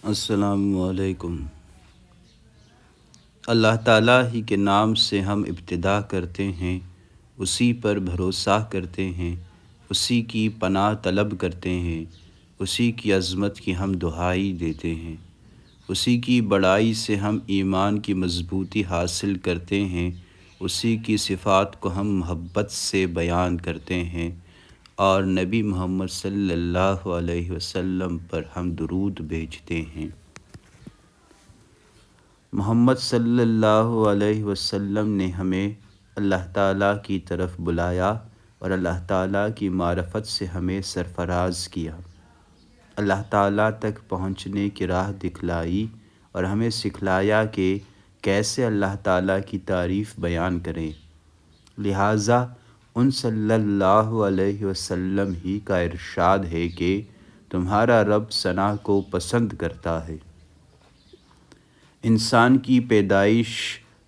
السلام علیکم۔ اللہ تعالیٰ ہی کے نام سے ہم ابتدا کرتے ہیں، اسی پر بھروسہ کرتے ہیں، اسی کی پناہ طلب کرتے ہیں، اسی کی عظمت کی ہم دہائی دیتے ہیں، اسی کی بڑائی سے ہم ایمان کی مضبوطی حاصل کرتے ہیں، اسی کی صفات کو ہم محبت سے بیان کرتے ہیں، اور نبی محمد صلی اللہ علیہ وسلم پر ہم درود بھیجتے ہیں۔ محمد صلی اللہ علیہ وسلم نے ہمیں اللہ تعالیٰ کی طرف بلایا اور اللہ تعالیٰ کی معرفت سے ہمیں سرفراز کیا، اللہ تعالیٰ تک پہنچنے کی راہ دکھلائی اور ہمیں سکھلایا کہ کیسے اللہ تعالیٰ کی تعریف بیان کریں۔ لہٰذا ان صلی اللہ علیہ وسلم ہی کا ارشاد ہے کہ تمہارا رب ثنا کو پسند کرتا ہے۔ انسان کی پیدائش،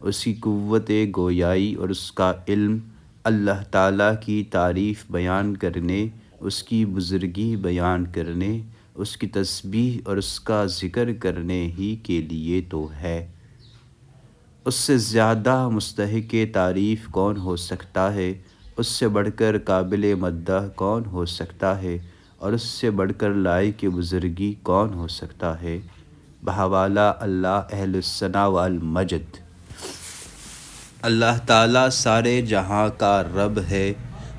اس کی قوت گویائی اور اس کا علم اللہ تعالیٰ کی تعریف بیان کرنے، اس کی بزرگی بیان کرنے، اس کی تسبیح اور اس کا ذکر کرنے ہی کے لیے تو ہے۔ اس سے زیادہ مستحق تعریف کون ہو سکتا ہے؟ اس سے بڑھ کر قابل مدح کون ہو سکتا ہے؟ اور اس سے بڑھ کر لائق بزرگی کون ہو سکتا ہے؟ بحوالہ اللہ اہل الثنا والمجد۔ اللہ تعالیٰ سارے جہاں کا رب ہے،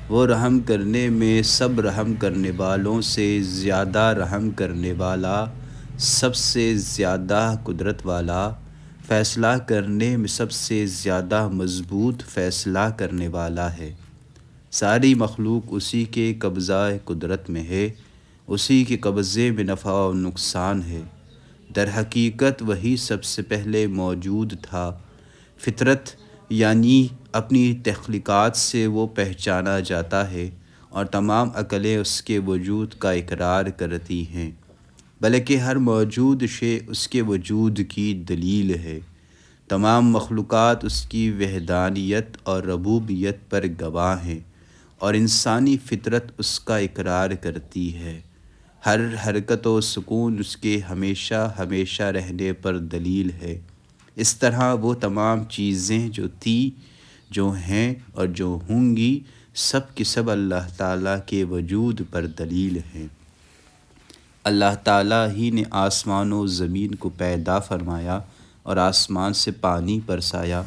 وہ رحم کرنے میں سب رحم کرنے والوں سے زیادہ رحم کرنے والا، سب سے زیادہ قدرت والا، فیصلہ کرنے میں سب سے زیادہ مضبوط فیصلہ کرنے والا ہے۔ ساری مخلوق اسی کے قبضہ قدرت میں ہے، اسی کے قبضے میں نفع و نقصان ہے۔ در حقیقت وہی سب سے پہلے موجود تھا۔ فطرت یعنی اپنی تخلیقات سے وہ پہچانا جاتا ہے اور تمام عقلیں اس کے وجود کا اقرار کرتی ہیں، بلکہ ہر موجود شے اس کے وجود کی دلیل ہے۔ تمام مخلوقات اس کی وحدانیت اور ربوبیت پر گواہ ہیں اور انسانی فطرت اس کا اقرار کرتی ہے۔ ہر حرکت و سکون اس کے ہمیشہ ہمیشہ رہنے پر دلیل ہے۔ اس طرح وہ تمام چیزیں جو تھیں، جو ہیں اور جو ہوں گی، سب کی سب اللہ تعالیٰ کے وجود پر دلیل ہیں۔ اللہ تعالیٰ ہی نے آسمان و زمین کو پیدا فرمایا اور آسمان سے پانی برسایا،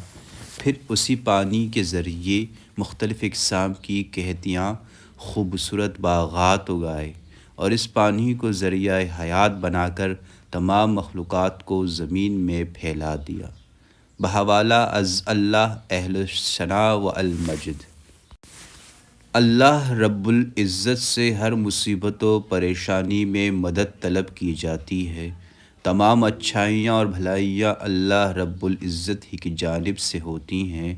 پھر اسی پانی کے ذریعے مختلف اقسام کی کھیتیاں، خوبصورت باغات اگائے اور اس پانی کو ذریعہ حیات بنا کر تمام مخلوقات کو زمین میں پھیلا دیا۔ بحوالہ از اللہ اہل الثنا والمجد۔ اللہ رب العزت سے ہر مصیبت و پریشانی میں مدد طلب کی جاتی ہے۔ تمام اچھائیاں اور بھلائیاں اللہ رب العزت ہی کی جانب سے ہوتی ہیں۔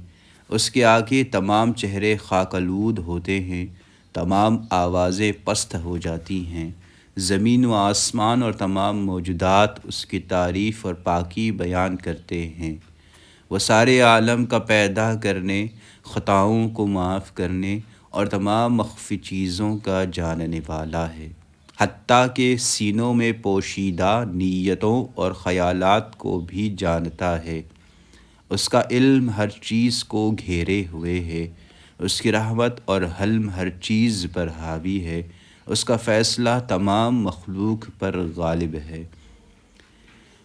اس کے آگے تمام چہرے خاک آلود ہوتے ہیں، تمام آوازیں پست ہو جاتی ہیں۔ زمین و آسمان اور تمام موجودات اس کی تعریف اور پاکی بیان کرتے ہیں۔ وہ سارے عالم کا پیدا کرنے، خطاؤں کو معاف کرنے اور تمام مخفی چیزوں کا جاننے والا ہے، حتیٰ کہ سینوں میں پوشیدہ نیتوں اور خیالات کو بھی جانتا ہے۔ اس کا علم ہر چیز کو گھیرے ہوئے ہے، اس کی رحمت اور حلم ہر چیز پر حاوی ہے، اس کا فیصلہ تمام مخلوق پر غالب ہے۔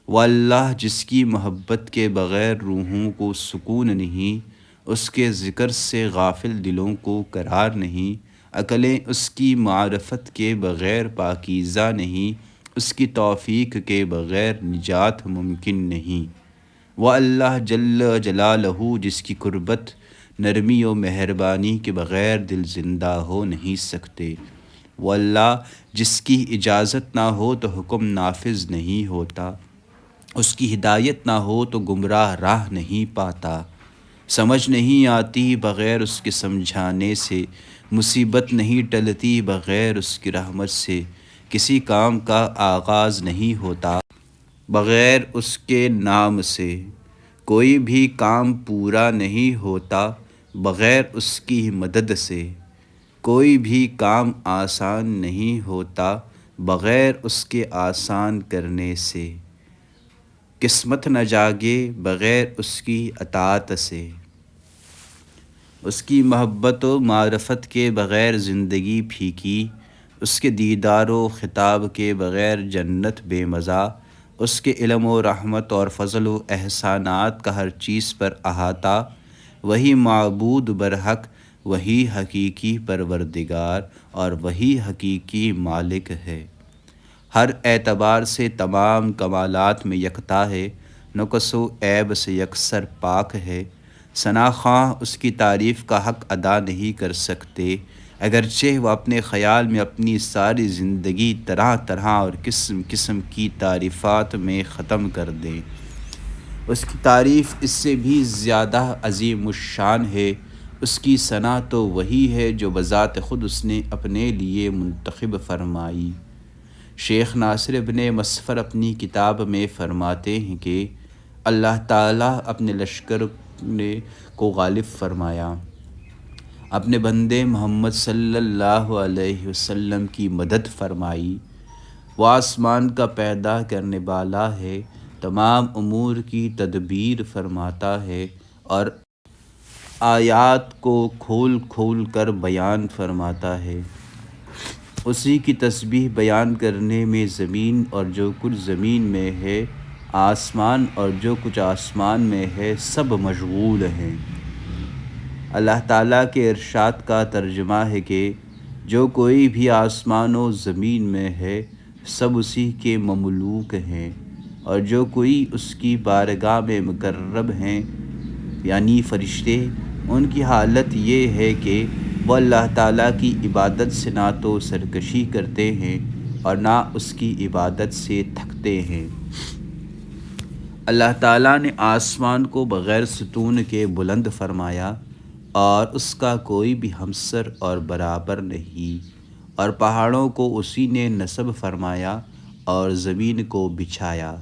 وہ اللہ جس کی محبت کے بغیر روحوں کو سکون نہیں، اس کے ذکر سے غافل دلوں کو قرار نہیں، عقلیں اس کی معرفت کے بغیر پاکیزہ نہیں، اس کی توفیق کے بغیر نجات ممکن نہیں۔ وہ اللہ جل جلالہ جس کی قربت، نرمی و مہربانی کے بغیر دل زندہ ہو نہیں سکتے۔ وہ اللہ جس کی اجازت نہ ہو تو حکم نافذ نہیں ہوتا، اس کی ہدایت نہ ہو تو گمراہ راہ نہیں پاتا، سمجھ نہیں آتی بغیر اس کے سمجھانے سے، مصیبت نہیں ٹلتی بغیر اس کی رحمت سے، کسی کام کا آغاز نہیں ہوتا بغیر اس کے نام سے، کوئی بھی کام پورا نہیں ہوتا بغیر اس کی مدد سے، کوئی بھی کام آسان نہیں ہوتا بغیر اس کے آسان کرنے سے، قسمت نہ جاگے بغیر اس کی اطاعت سے، اس کی محبت و معرفت کے بغیر زندگی پھیکی، اس کے دیدار و خطاب کے بغیر جنت بے مزہ، اس کے علم و رحمت اور فضل و احسانات کا ہر چیز پر احاطہ، وہی معبود برحق، وہی حقیقی پروردگار اور وہی حقیقی مالک ہے، ہر اعتبار سے تمام کمالات میں یکتا ہے، نقص و عیب سے یکسر پاک ہے، ثنا خواں اس کی تعریف کا حق ادا نہیں کر سکتے، اگرچہ وہ اپنے خیال میں اپنی ساری زندگی طرح طرح اور قسم قسم کی تعریفات میں ختم کر دیں۔ اس کی تعریف اس سے بھی زیادہ عظیم الشان ہے، اس کی ثنا تو وہی ہے جو بذات خود اس نے اپنے لیے منتخب فرمائی۔ شیخ ناصر ابن مظفر اپنی کتاب میں فرماتے ہیں کہ اللہ تعالیٰ اپنے لشکر کو غالب فرمایا، اپنے بندے محمد صلی اللہ علیہ وسلم کی مدد فرمائی، وہ آسمان کا پیدا کرنے والا ہے، تمام امور کی تدبیر فرماتا ہے اور آیات کو کھول کھول کر بیان فرماتا ہے، اسی کی تسبیح بیان کرنے میں زمین اور جو کچھ زمین میں ہے، آسمان اور جو کچھ آسمان میں ہے، سب مشغول ہیں۔ اللہ تعالیٰ کے ارشاد کا ترجمہ ہے کہ جو کوئی بھی آسمان و زمین میں ہے، سب اسی کے مملوک ہیں، اور جو کوئی اس کی بارگاہ میں مقرب ہیں یعنی فرشتے، ان کی حالت یہ ہے کہ وہ اللہ تعالیٰ کی عبادت سے نہ تو سرکشی کرتے ہیں اور نہ اس کی عبادت سے تھکتے ہیں۔ اللہ تعالیٰ نے آسمان کو بغیر ستون کے بلند فرمایا اور اس کا کوئی بھی ہمسر اور برابر نہیں، اور پہاڑوں کو اسی نے نصب فرمایا اور زمین کو بچھایا۔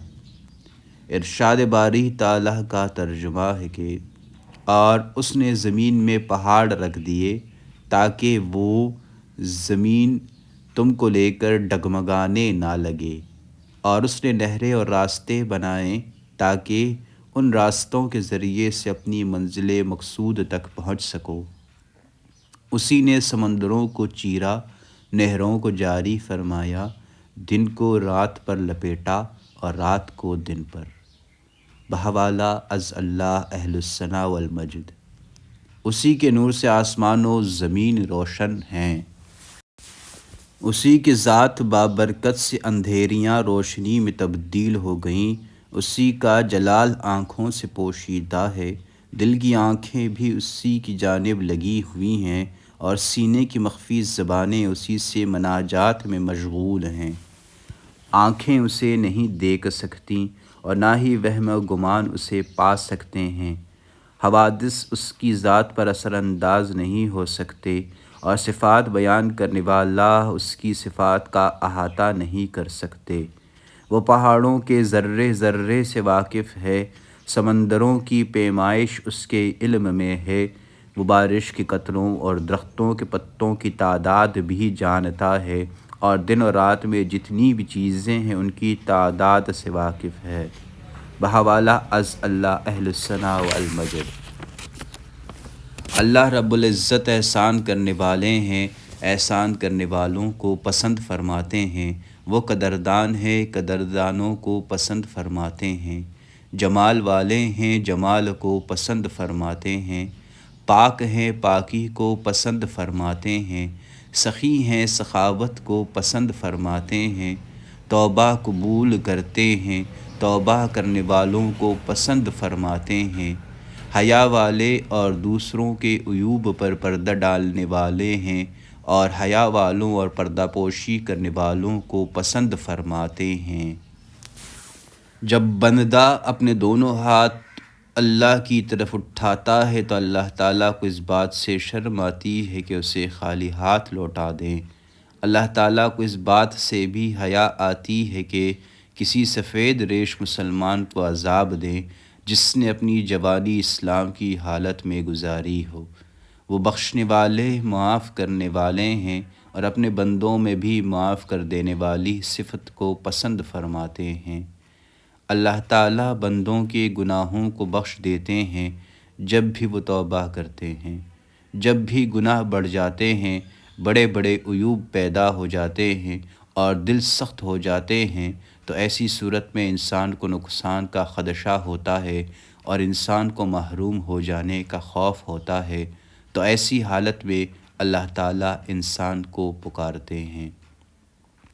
ارشاد باری تعالیٰ کا ترجمہ ہے کہ اور اس نے زمین میں پہاڑ رکھ دیے تاکہ وہ زمین تم کو لے کر ڈگمگانے نہ لگے، اور اس نے نہریں اور راستے بنائے تاکہ ان راستوں کے ذریعے سے اپنی منزل مقصود تک پہنچ سکو۔ اسی نے سمندروں کو چیرا، نہروں کو جاری فرمایا، دن کو رات پر لپیٹا اور رات کو دن پر۔ بحوالہ از اللہ اہل الثنا والمجد۔ اسی کے نور سے آسمان و زمین روشن ہیں، اسی کی ذات بابرکت سے اندھیریاں روشنی میں تبدیل ہو گئیں، اسی کا جلال آنکھوں سے پوشیدہ ہے، دل کی آنکھیں بھی اسی کی جانب لگی ہوئی ہیں اور سینے کی مخفی زبانیں اسی سے مناجات میں مشغول ہیں۔ آنکھیں اسے نہیں دیکھ سکتیں اور نہ ہی وہم و گمان اسے پا سکتے ہیں، حوادث اس کی ذات پر اثر انداز نہیں ہو سکتے، اور صفات بیان کرنے والا اس کی صفات کا احاطہ نہیں کر سکتے۔ وہ پہاڑوں کے ذرے ذرے سے واقف ہے، سمندروں کی پیمائش اس کے علم میں ہے، وہ بارش کے قطروں اور درختوں کے پتوں کی تعداد بھی جانتا ہے، اور دن اور رات میں جتنی بھی چیزیں ہیں ان کی تعداد سے واقف ہے۔ بحوالہ از اللہ اہل الثنا والمجد۔ اللہ رب العزت احسان کرنے والے ہیں، احسان کرنے والوں کو پسند فرماتے ہیں، وہ قدردان ہیں، قدردانوں کو پسند فرماتے ہیں، جمال والے ہیں، جمال کو پسند فرماتے ہیں، پاک ہیں، پاکی کو پسند فرماتے ہیں، سخی ہیں، سخاوت کو پسند فرماتے ہیں، توبہ قبول کرتے ہیں، توبہ کرنے والوں کو پسند فرماتے ہیں، حیا والے اور دوسروں کے عیوب پر پردہ ڈالنے والے ہیں، اور حیا والوں اور پردہ پوشی کرنے والوں کو پسند فرماتے ہیں۔ جب بندہ اپنے دونوں ہاتھ اللہ کی طرف اٹھاتا ہے تو اللہ تعالیٰ کو اس بات سے شرم آتی ہے کہ اسے خالی ہاتھ لوٹا دیں۔ اللہ تعالیٰ کو اس بات سے بھی حیا آتی ہے کہ کسی سفید ریش مسلمان کو عذاب دیں جس نے اپنی جوانی اسلام کی حالت میں گزاری ہو۔ وہ بخشنے والے، معاف کرنے والے ہیں، اور اپنے بندوں میں بھی معاف کر دینے والی صفت کو پسند فرماتے ہیں۔ اللہ تعالیٰ بندوں کے گناہوں کو بخش دیتے ہیں جب بھی وہ توبہ کرتے ہیں۔ جب بھی گناہ بڑھ جاتے ہیں، بڑے بڑے عیوب پیدا ہو جاتے ہیں اور دل سخت ہو جاتے ہیں، تو ایسی صورت میں انسان کو نقصان کا خدشہ ہوتا ہے اور انسان کو محروم ہو جانے کا خوف ہوتا ہے، تو ایسی حالت میں اللہ تعالیٰ انسان کو پکارتے ہیں۔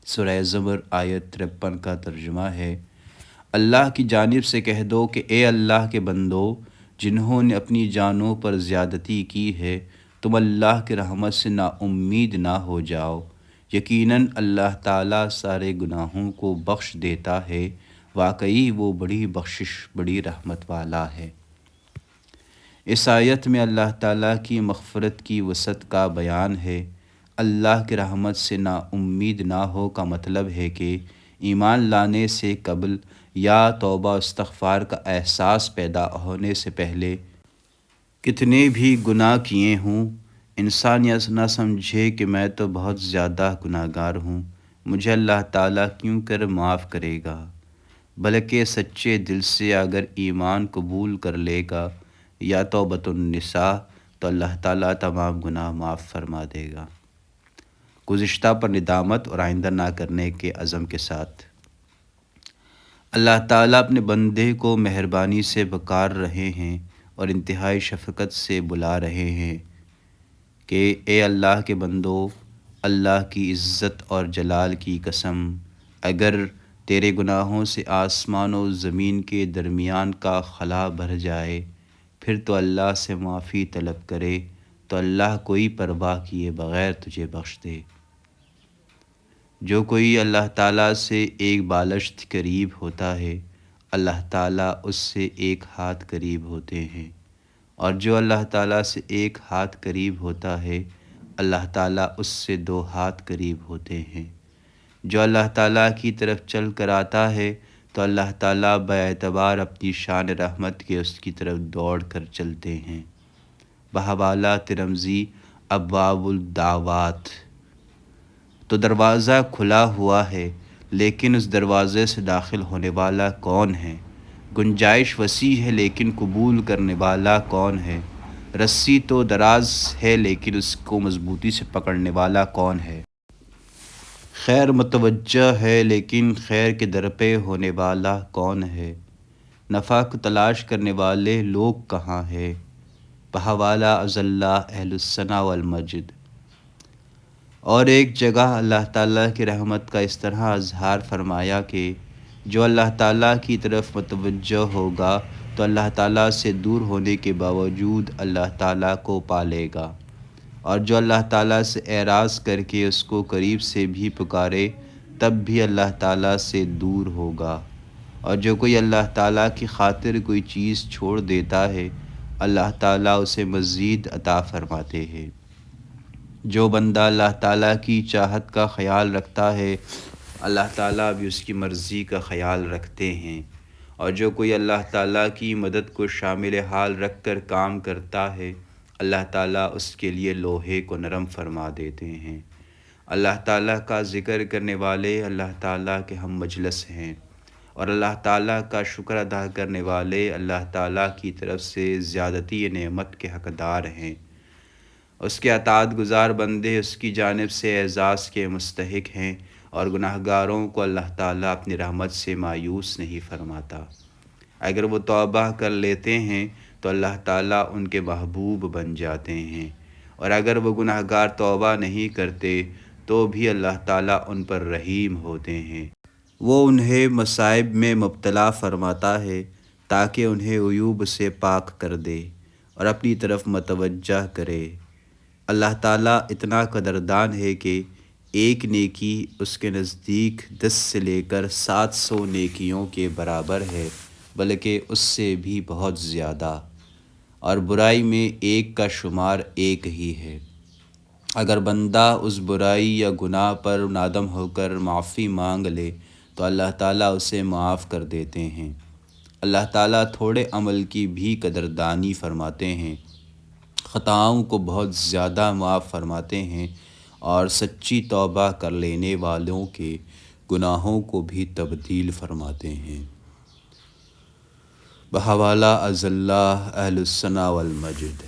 سورہ زمر آیت 53 کا ترجمہ ہے: اللہ کی جانب سے کہہ دو کہ اے اللہ کے بندو، جنہوں نے اپنی جانوں پر زیادتی کی ہے، تم اللہ کی رحمت سے نا امید نہ ہو جاؤ۔ یقیناً اللہ تعالیٰ سارے گناہوں کو بخش دیتا ہے، واقعی وہ بڑی بخشش، بڑی رحمت والا ہے۔ اس آیت میں اللہ تعالیٰ کی مغفرت کی وسعت کا بیان ہے۔ اللہ کی رحمت سے نا امید نہ ہو کا مطلب ہے کہ ایمان لانے سے قبل یا توبہ استغفار کا احساس پیدا ہونے سے پہلے کتنے بھی گناہ کیے ہوں، انسان یہ نہ سمجھے کہ میں تو بہت زیادہ گناہ گار ہوں، مجھے اللہ تعالیٰ کیوں کر معاف کرے گا، بلکہ سچے دل سے اگر ایمان قبول کر لے گا یا توبۃ النساء، تو اللہ تعالیٰ تمام گناہ معاف فرما دے گا۔ گزشتہ پر ندامت اور آئندہ نہ کرنے کے عزم کے ساتھ اللہ تعالیٰ اپنے بندے کو مہربانی سے پکار رہے ہیں اور انتہائی شفقت سے بلا رہے ہیں کہ اے اللہ کے بندو، اللہ کی عزت اور جلال کی قسم، اگر تیرے گناہوں سے آسمان و زمین کے درمیان کا خلا بھر جائے، پھر تو اللہ سے معافی طلب کرے تو اللہ کوئی پرواہ کیے بغیر تجھے بخش دے۔ جو کوئی اللہ تعالیٰ سے ایک بالشت قریب ہوتا ہے، اللہ تعالیٰ اس سے ایک ہاتھ قریب ہوتے ہیں، اور جو اللہ تعالیٰ سے ایک ہاتھ قریب ہوتا ہے، اللہ تعالیٰ اس سے 2 ہاتھ قریب ہوتے ہیں۔ جو اللہ تعالیٰ کی طرف چل کر آتا ہے تو اللہ تعالیٰ باعتبار اپنی شان رحمت کے اس کی طرف دوڑ کر چلتے ہیں۔ بحوالہ ترمذی ابواب الدعوات۔ تو دروازہ کھلا ہوا ہے، لیکن اس دروازے سے داخل ہونے والا کون ہے؟ گنجائش وسیع ہے لیکن قبول کرنے والا کون ہے؟ رسی تو دراز ہے لیکن اس کو مضبوطی سے پکڑنے والا کون ہے؟ خیر متوجہ ہے لیکن خیر کے در پہ ہونے والا کون ہے؟ نفع کو تلاش کرنے والے لوگ کہاں ہیں؟ بحوالہ عزلہ اہل الثنا والمجد۔ اور ایک جگہ اللہ تعالیٰ کی رحمت کا اس طرح اظہار فرمایا کہ جو اللہ تعالیٰ کی طرف متوجہ ہوگا تو اللہ تعالیٰ سے دور ہونے کے باوجود اللہ تعالیٰ کو پالے گا، اور جو اللہ تعالیٰ سے اعراض کر کے اس کو قریب سے بھی پکارے تب بھی اللہ تعالیٰ سے دور ہوگا، اور جو کوئی اللہ تعالیٰ کی خاطر کوئی چیز چھوڑ دیتا ہے اللہ تعالیٰ اسے مزید عطا فرماتے ہیں۔ جو بندہ اللہ تعالیٰ کی چاہت کا خیال رکھتا ہے اللہ تعالیٰ بھی اس کی مرضی کا خیال رکھتے ہیں، اور جو کوئی اللہ تعالیٰ کی مدد کو شامل حال رکھ کر کام کرتا ہے اللہ تعالیٰ اس کے لیے لوہے کو نرم فرما دیتے ہیں۔ اللہ تعالیٰ کا ذکر کرنے والے اللہ تعالیٰ کے ہم مجلس ہیں، اور اللہ تعالیٰ کا شکر ادا کرنے والے اللہ تعالیٰ کی طرف سے زیادتی نعمت کے حقدار ہیں۔ اس کے اطاعت گزار بندے اس کی جانب سے اعزاز کے مستحق ہیں، اور گناہ گاروں کو اللہ تعالیٰ اپنی رحمت سے مایوس نہیں فرماتا۔ اگر وہ توبہ کر لیتے ہیں تو اللہ تعالیٰ ان کے محبوب بن جاتے ہیں، اور اگر وہ گناہ گار توبہ نہیں کرتے تو بھی اللہ تعالیٰ ان پر رحیم ہوتے ہیں۔ وہ انہیں مصائب میں مبتلا فرماتا ہے تاکہ انہیں عیوب سے پاک کر دے اور اپنی طرف متوجہ کرے۔ اللہ تعالیٰ اتنا قدردان ہے کہ ایک نیکی اس کے نزدیک 10 سے لے کر 700 نیکیوں کے برابر ہے، بلکہ اس سے بھی بہت زیادہ، اور برائی میں ایک کا شمار ایک ہی ہے۔ اگر بندہ اس برائی یا گناہ پر نادم ہو کر معافی مانگ لے تو اللہ تعالیٰ اسے معاف کر دیتے ہیں۔ اللہ تعالیٰ تھوڑے عمل کی بھی قدردانی فرماتے ہیں، خطاؤں کو بہت زیادہ معاف فرماتے ہیں، اور سچی توبہ کر لینے والوں کے گناہوں کو بھی تبدیل فرماتے ہیں۔ بحوالہ از اللہ اہل الثنا والمجد۔